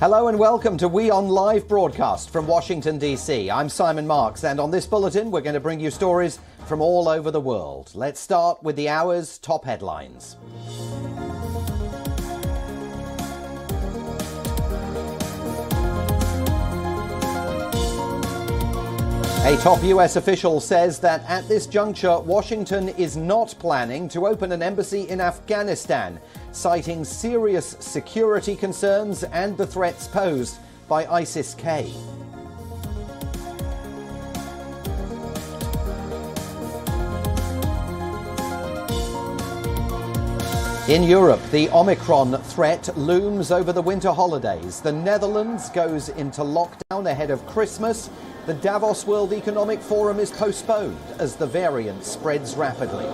Hello and welcome to WION Live Broadcast from Washington, D.C. I'm Simon Marks, and on this bulletin we're going to bring you stories from all over the world. Let's start with the hour's top headlines. A top US official says that at this juncture, Washington is not planning to open an embassy in Afghanistan, citing serious security concerns and the threats posed by ISIS-K. In Europe, the Omicron threat looms over the winter holidays. The Netherlands goes into lockdown ahead of Christmas. The Davos World Economic Forum is postponed as the variant spreads rapidly.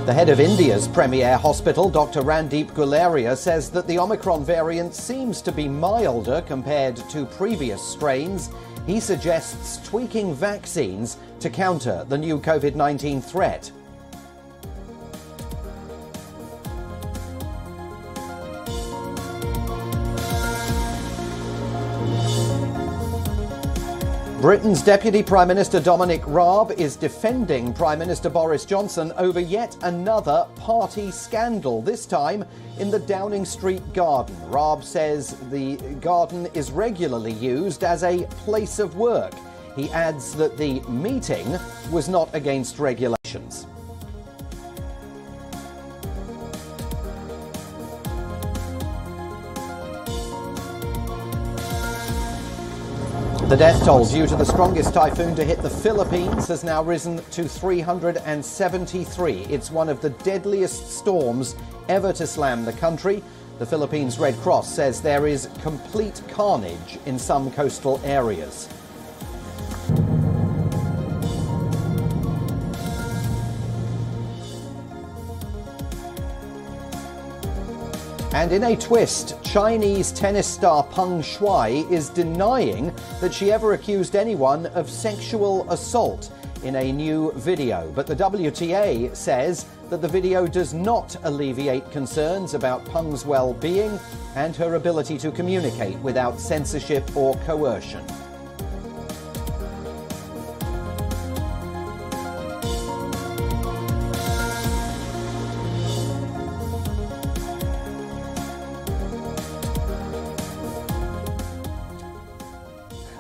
The head of India's premier hospital, Dr. Randeep Guleria, says that the Omicron variant seems to be milder compared to previous strains. He suggests tweaking vaccines to counter the new COVID-19 threat. Britain's Deputy Prime Minister Dominic Raab is defending Prime Minister Boris Johnson over yet another party scandal, this time in the Downing Street garden. Raab says the garden is regularly used as a place of work. He adds that the meeting was not against regulations. The death toll due to the strongest typhoon to hit the Philippines has now risen to 373. It's one of the deadliest storms ever to slam the country. The Philippines Red Cross says there is complete carnage in some coastal areas. And in a twist, Chinese tennis star Peng Shuai is denying that she ever accused anyone of sexual assault in a new video. But the WTA says that the video does not alleviate concerns about Peng's well-being and her ability to communicate without censorship or coercion.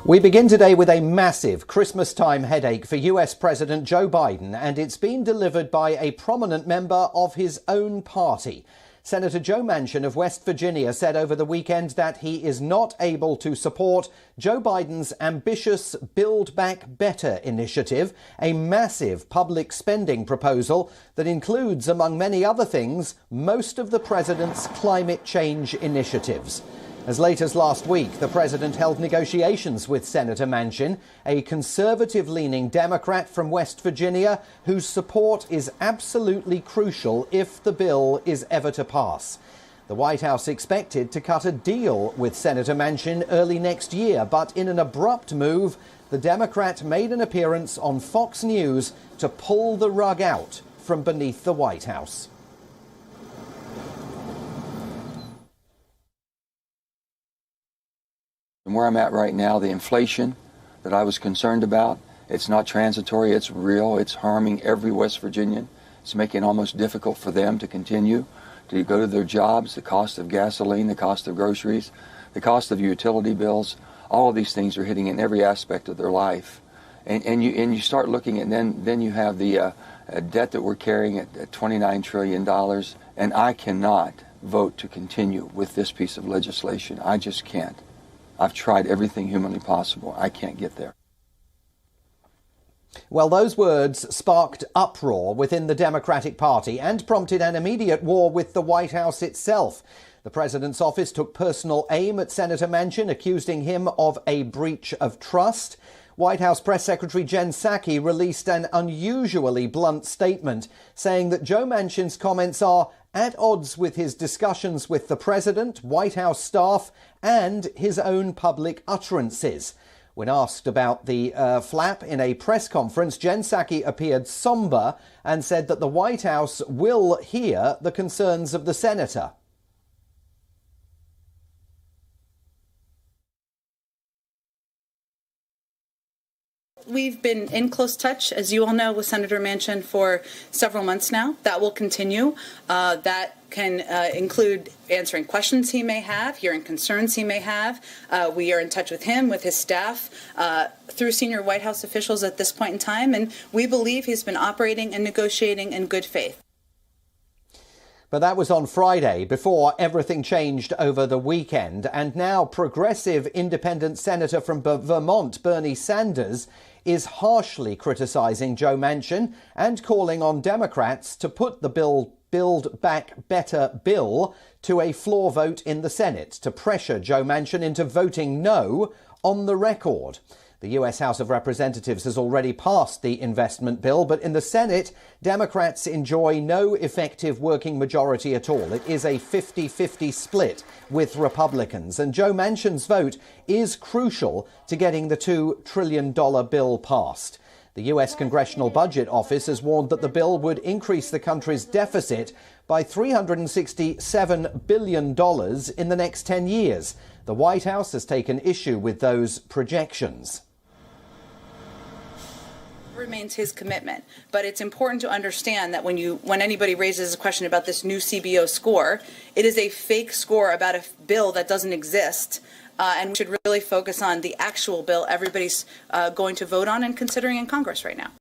We begin today with a massive Christmas-time headache for US President Joe Biden, and it's been delivered by a prominent member of his own party. Senator Joe Manchin of West Virginia said over the weekend that he is not able to support Joe Biden's ambitious Build Back Better initiative, a massive public spending proposal that includes, among many other things, most of the president's climate change initiatives. As late as last week, the president held negotiations with Senator Manchin, a conservative-leaning Democrat from West Virginia whose support is absolutely crucial if the bill is ever to pass. The White House expected to cut a deal with Senator Manchin early next year, but in an abrupt move, the Democrat made an appearance on Fox News to pull the rug out from beneath the White House. And where I'm at right now, the inflation that I was concerned about, it's not transitory, it's real, it's harming every West Virginian. It's making it almost difficult for them to continue to go to their jobs, the cost of gasoline, the cost of groceries, the cost of utility bills. All of these things are hitting in every aspect of their life. And you start looking at, then you have the debt that we're carrying at $29 trillion, and I cannot vote to continue with this piece of legislation. I just can't. I've tried everything humanly possible. I can't get there. Well, those words sparked uproar within the Democratic Party and prompted an immediate war with the White House itself. The president's office took personal aim at Senator Manchin, accusing him of a breach of trust. White House Press Secretary Jen Psaki released an unusually blunt statement saying that Joe Manchin's comments are at odds with his discussions with the president, White House staff, and his own public utterances. When asked about the flap in a press conference, Jen Psaki appeared somber and said that the White House will hear the concerns of the senator. We've been in close touch, as you all know, with Senator Manchin for several months now. That will continue. That can include answering questions he may have, hearing concerns he may have. We are in touch with him, with his staff, through senior White House officials at this point in time, and we believe he's been operating and negotiating in good faith. But that was on Friday, before everything changed over the weekend. And now progressive independent senator from Vermont, Bernie Sanders, is harshly criticising Joe Manchin and calling on Democrats to put the Build Back Better bill to a floor vote in the Senate to pressure Joe Manchin into voting no on the record. The U.S. House of Representatives has already passed the investment bill, but in the Senate, Democrats enjoy no effective working majority at all. It is a 50-50 split with Republicans, and Joe Manchin's vote is crucial to getting the $2 trillion bill passed. The U.S. Congressional Budget Office has warned that the bill would increase the country's deficit by $367 billion in the next 10 years. The White House has taken issue with those projections. Remains his commitment, but it's important to understand that when anybody raises a question about this new CBO score, it is a fake score about a bill that doesn't exist, and we should really focus on the actual bill everybody's going to vote on and considering in Congress right now.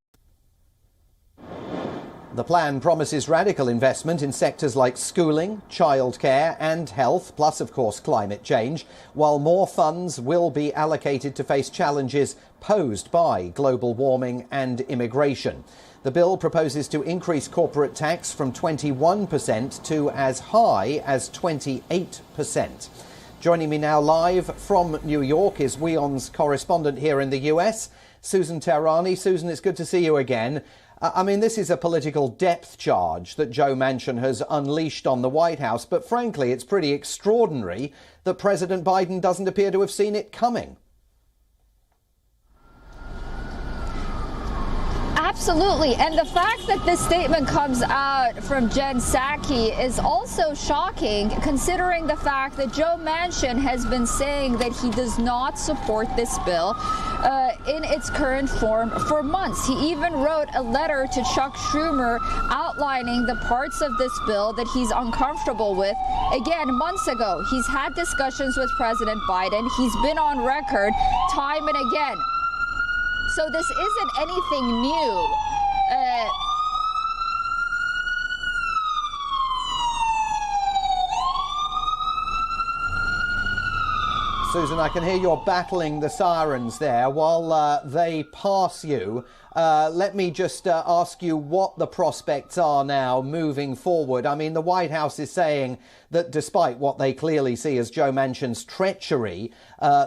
The plan promises radical investment in sectors like schooling, childcare and health, plus, of course, climate change, while more funds will be allocated to face challenges posed by global warming and immigration. The bill proposes to increase corporate tax from 21% to as high as 28%. Joining me now live from New York is WION's correspondent here in the US, Susan Tehrani. Susan, it's good to see you again. I mean, this is a political depth charge that Joe Manchin has unleashed on the White House, but frankly, it's pretty extraordinary that President Biden doesn't appear to have seen it coming. Absolutely. And the fact that this statement comes out from Jen Psaki is also shocking, considering the fact that Joe Manchin has been saying that he does not support this bill in its current form for months. He even wrote a letter to Chuck Schumer outlining the parts of this bill that he's uncomfortable with. Again, months ago, he's had discussions with President Biden. He's been on record time and again. So this isn't anything new. Susan, I can hear you're battling the sirens there while they pass you. Let me just ask you what the prospects are now moving forward. I mean, the White House is saying that despite what they clearly see as Joe Manchin's treachery,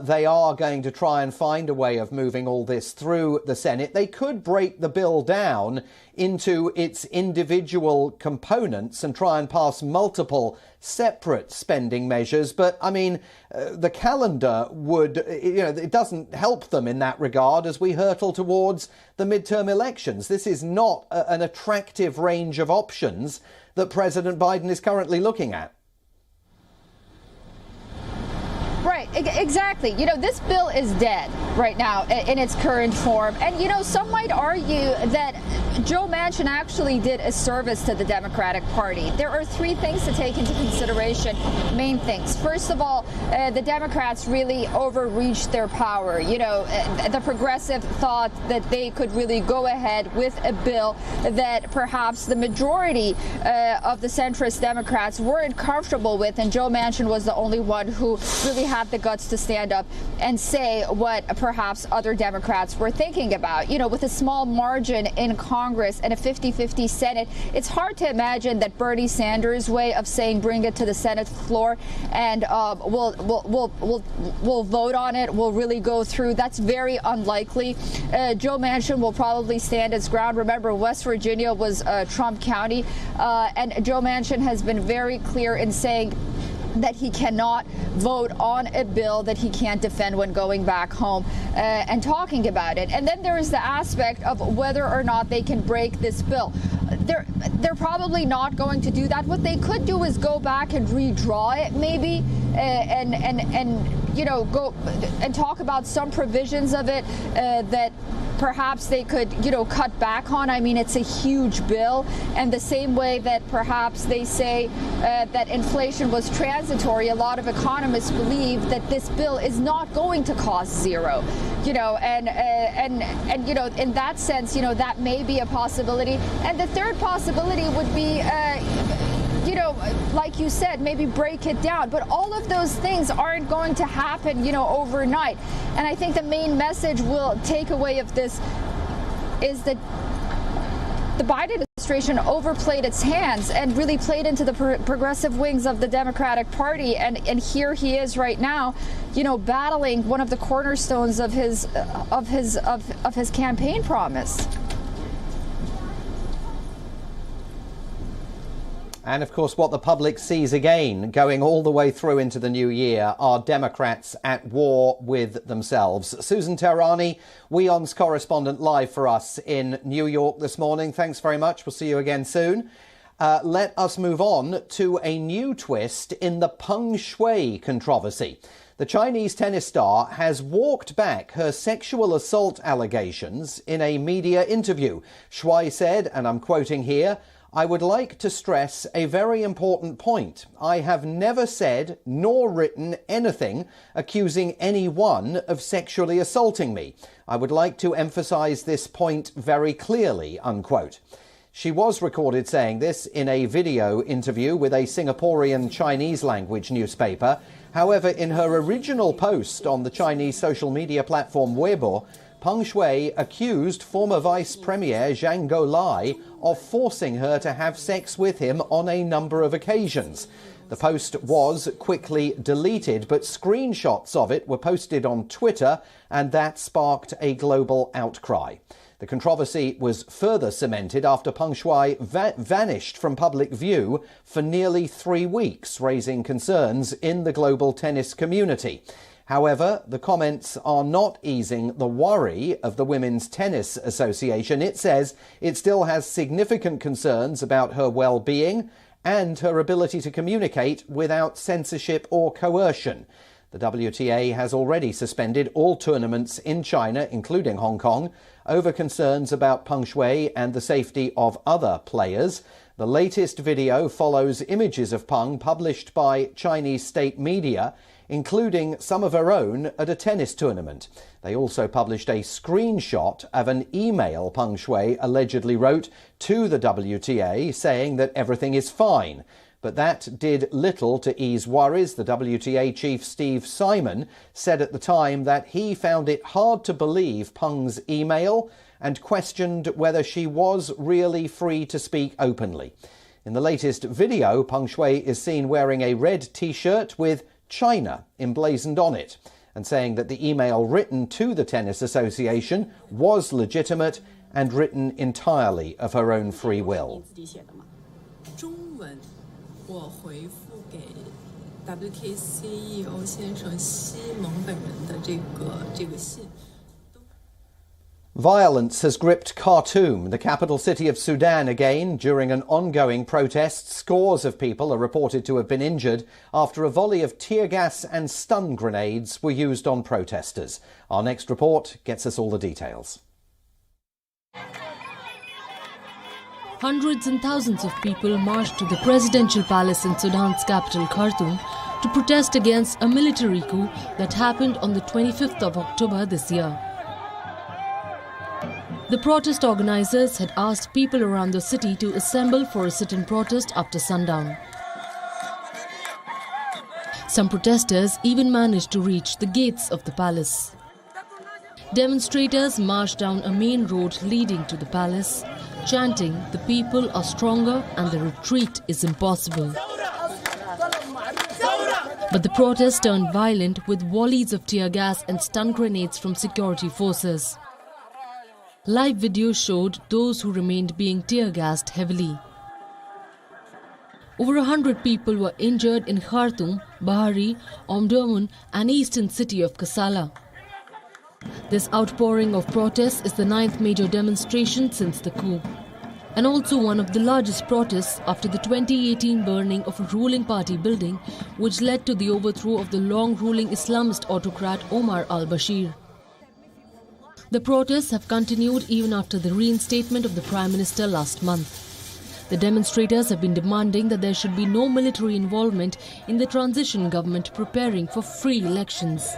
they are going to try and find a way of moving all this through the Senate. They could break the bill down into its individual components and try and pass multiple separate spending measures. But, I mean, the calendar would, it doesn't help them in that regard as we hurtle towards the midterm elections. This is not an attractive range of options that President Biden is currently looking at. Right, exactly. This bill is dead right now in its current form. And, some might argue that Joe Manchin actually did a service to the Democratic Party. There are three things to take into consideration, main things. First of all, the Democrats really overreached their power. The progressive thought that they could really go ahead with a bill that perhaps the majority of the centrist Democrats weren't comfortable with, and Joe Manchin was the only one who really had the guts to stand up and say what perhaps other Democrats were thinking about. With a small margin in Congress and a 50-50 Senate, it's hard to imagine that Bernie Sanders' way of saying bring it to the Senate floor and we'll vote on it, will really go through. That's very unlikely. Joe Manchin will probably stand his ground. Remember, West Virginia was Trump County, and Joe Manchin has been very clear in saying that he cannot vote on a bill that he can't defend when going back home and talking about it. And then there is the aspect of whether or not they can break this bill. They're probably not going to do that. What they could do is go back and redraw it, maybe, and you know, go and talk about some provisions of it that perhaps they could, you know, cut back on. I mean, it's a huge bill, and the same way that perhaps they say that inflation was transitory, a lot of economists believe that this bill is not going to cost zero, you know, and you know, in that sense, you know, that may be a possibility. And the third possibility would be you know, like you said, maybe break it down. But all of those things aren't going to happen, you know, overnight. And I think the main message we'll take away of this is that the Biden administration overplayed its hands and really played into the progressive wings of the Democratic Party. And here he is right now, you know, battling one of the cornerstones of his campaign promise. And of course, what the public sees again, going all the way through into the new year, are Democrats at war with themselves. Susan Tehrani, WION's correspondent, live for us in New York this morning. Thanks very much. We'll see you again soon. Let us move on to a new twist in the Peng Shuai controversy. The Chinese tennis star has walked back her sexual assault allegations in a media interview. Shuai said, and I'm quoting here, "I would like to stress a very important point. I have never said nor written anything accusing anyone of sexually assaulting me. I would like to emphasize this point very clearly," unquote. She was recorded saying this in a video interview with a Singaporean Chinese language newspaper. However, in her original post on the Chinese social media platform Weibo, Peng Shuai accused former Vice Premier Zhang Guolai of forcing her to have sex with him on a number of occasions. The post was quickly deleted, but screenshots of it were posted on Twitter, and that sparked a global outcry. The controversy was further cemented after Peng Shuai vanished from public view for nearly 3 weeks, raising concerns in the global tennis community. However, the comments are not easing the worry of the Women's Tennis Association. It says it still has significant concerns about her well-being and her ability to communicate without censorship or coercion. The WTA has already suspended all tournaments in China, including Hong Kong, over concerns about Peng Shuai and the safety of other players. The latest video follows images of Peng published by Chinese state media, including some of her own at a tennis tournament. They also published a screenshot of an email Peng Shuai allegedly wrote to the WTA saying that everything is fine. But that did little to ease worries. The WTA chief Steve Simon said at the time that he found it hard to believe Peng's email and questioned whether she was really free to speak openly. In the latest video, Peng Shuai is seen wearing a red T-shirt with China emblazoned on it, and saying that the email written to the Tennis Association was legitimate and written entirely of her own free will. Violence has gripped Khartoum, the capital city of Sudan, again. During an ongoing protest, scores of people are reported to have been injured after a volley of tear gas and stun grenades were used on protesters. Our next report gets us all the details. Hundreds and thousands of people marched to the presidential palace in Sudan's capital, Khartoum, to protest against a military coup that happened on the 25th of October this year. The protest organizers had asked people around the city to assemble for a sit-in protest after sundown. Some protesters even managed to reach the gates of the palace. Demonstrators marched down a main road leading to the palace, chanting, "The people are stronger and the retreat is impossible." But the protest turned violent with volleys of tear gas and stun grenades from security forces. Live video showed those who remained being tear-gassed heavily. Over 100 people were injured in Khartoum, Bahari, Omdurman and eastern city of Kassala. This outpouring of protests is the 9th major demonstration since the coup, and also one of the largest protests after the 2018 burning of a ruling party building, which led to the overthrow of the long-ruling Islamist autocrat Omar al-Bashir. The protests have continued even after the reinstatement of the Prime Minister last month. The demonstrators have been demanding that there should be no military involvement in the transition government preparing for free elections.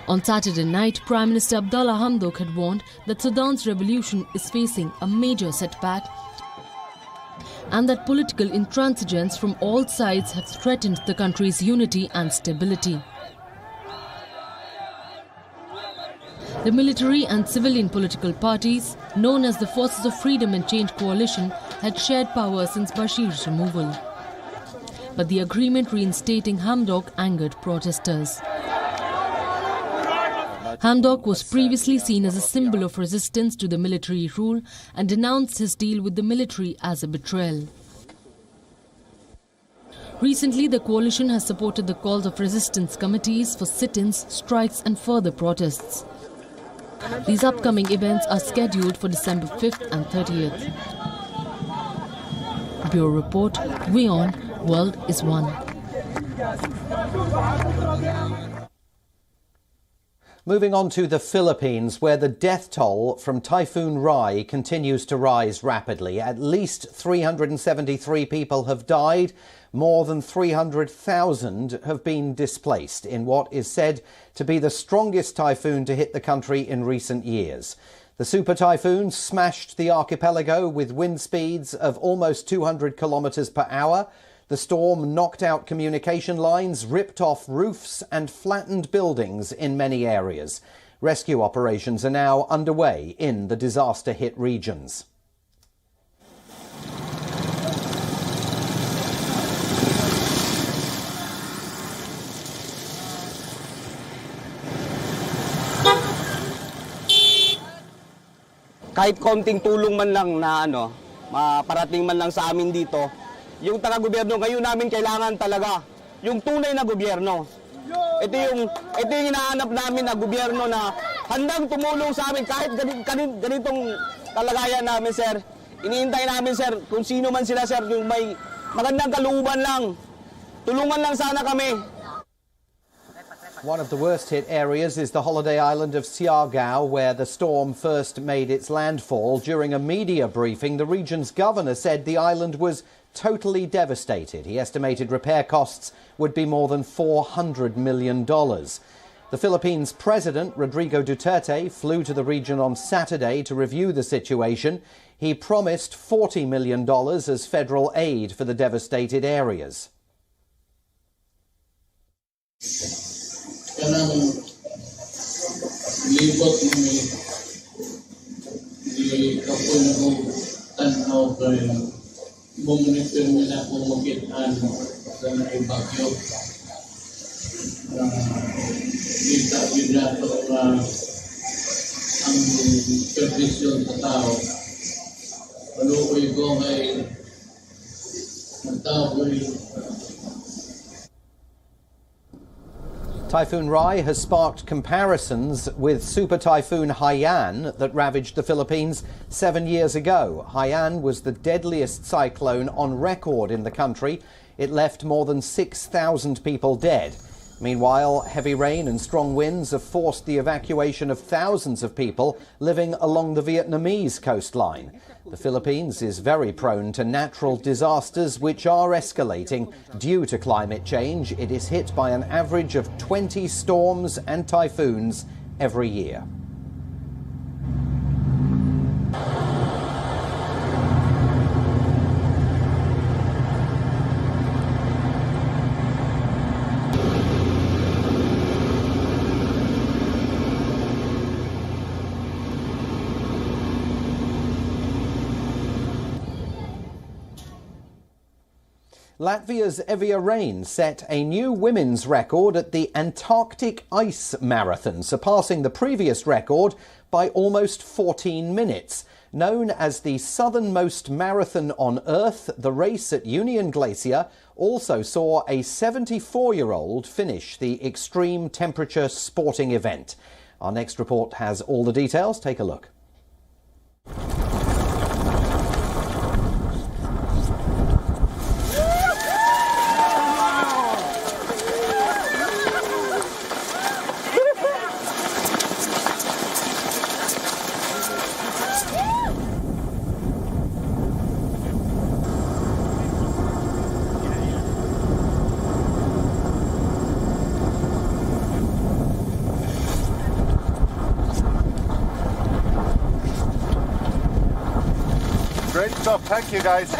On Saturday night, Prime Minister Abdallah Hamdok had warned that Sudan's revolution is facing a major setback and that political intransigence from all sides have threatened the country's unity and stability. The military and civilian political parties, known as the Forces of Freedom and Change Coalition, had shared power since Bashir's removal. But the agreement reinstating Hamdok angered protesters. Hamdok was previously seen as a symbol of resistance to the military rule and denounced his deal with the military as a betrayal. Recently, the coalition has supported the calls of resistance committees for sit-ins, strikes and further protests. These upcoming events are scheduled for December 5th and 30th. Bureau Report, WION World is One. Moving on to the Philippines, where the death toll from Typhoon Rai continues to rise rapidly. At least 373 people have died. More than 300,000 have been displaced in what is said to be the strongest typhoon to hit the country in recent years. The super typhoon smashed the archipelago with wind speeds of almost 200 kilometres per hour. The storm knocked out communication lines, ripped off roofs and flattened buildings in many areas. Rescue operations are now underway in the disaster-hit regions. Kahit konting tulong man lang na maparating man lang sa amin dito, yung taga-gobyerno ngayon namin kailangan talaga yung tunay na gobyerno. Ito yung hinahanap namin na gobyerno na handang tumulong sa amin kahit ganitong kalagayan namin, sir. Iniintay namin, sir, kung sino man sila, sir, yung may magandang kalooban lang. Tulungan lang sana kami. One of the worst-hit areas is the holiday island of Siargao, where the storm first made its landfall. During a media briefing, the region's governor said the island was totally devastated. He estimated repair costs would be more than $400 million. The Philippines President, Rodrigo Duterte, flew to the region on Saturday to review the situation. He promised $40 million as federal aid for the devastated areas. Kanang libot ni kapon ko tanaw kay monitor nila kung makitaan sa naibagyo. Kita nila ito ang permisyon sa tao. Malukoy ko kay tao ko'y Typhoon Rai has sparked comparisons with Super Typhoon Haiyan that ravaged the Philippines 7 years ago. Haiyan was the deadliest cyclone on record in the country. It left more than 6,000 people dead. Meanwhile, heavy rain and strong winds have forced the evacuation of thousands of people living along the Vietnamese coastline. The Philippines is very prone to natural disasters which are escalating due to climate change. It is hit by an average of 20 storms and typhoons every year. Latvia's Evija Rain set a new women's record at the Antarctic Ice Marathon, surpassing the previous record by almost 14 minutes. Known as the southernmost marathon on Earth, the race at Union Glacier also saw a 74-year-old finish the extreme temperature sporting event. Our next report has all the details. Take a look. Great stuff. Thank you, guys.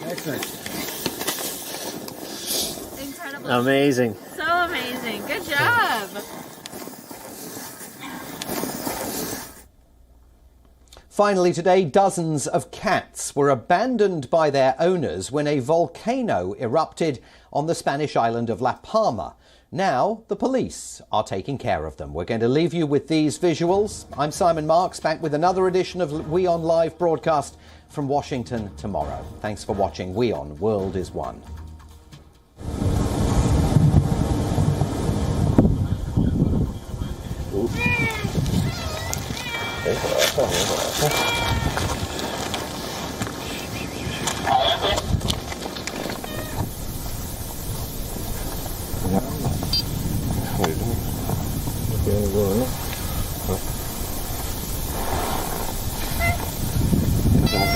Excellent. Incredible. Amazing. So amazing. Good job. Finally today, dozens of cats were abandoned by their owners when a volcano erupted on the Spanish island of La Palma. Now the police are taking care of them. We're going to leave you with these visuals. I'm Simon Marks, back with another edition of WION Live Broadcast from Washington tomorrow. Thanks for watching. WION World is One.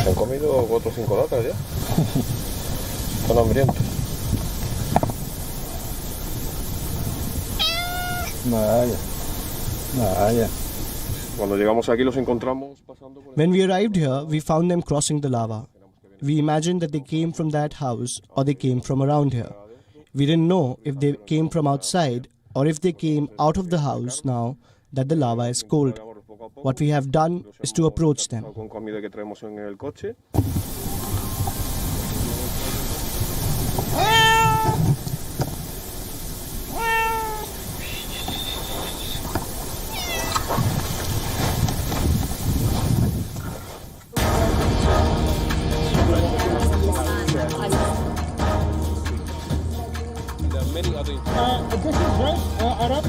Se han comido 4 o 5 latas ya. Están hambrientos. Cuando llegamos aquí los encontramos pasando por... When we arrived here, we found them crossing the lava. We imagined that they came from that house or they came from around here. We didn't know if they came from outside or if they came out of the house now that the lava is cold. What we have done is to approach them. Con comida que traemos en el coche. This is right, Arab.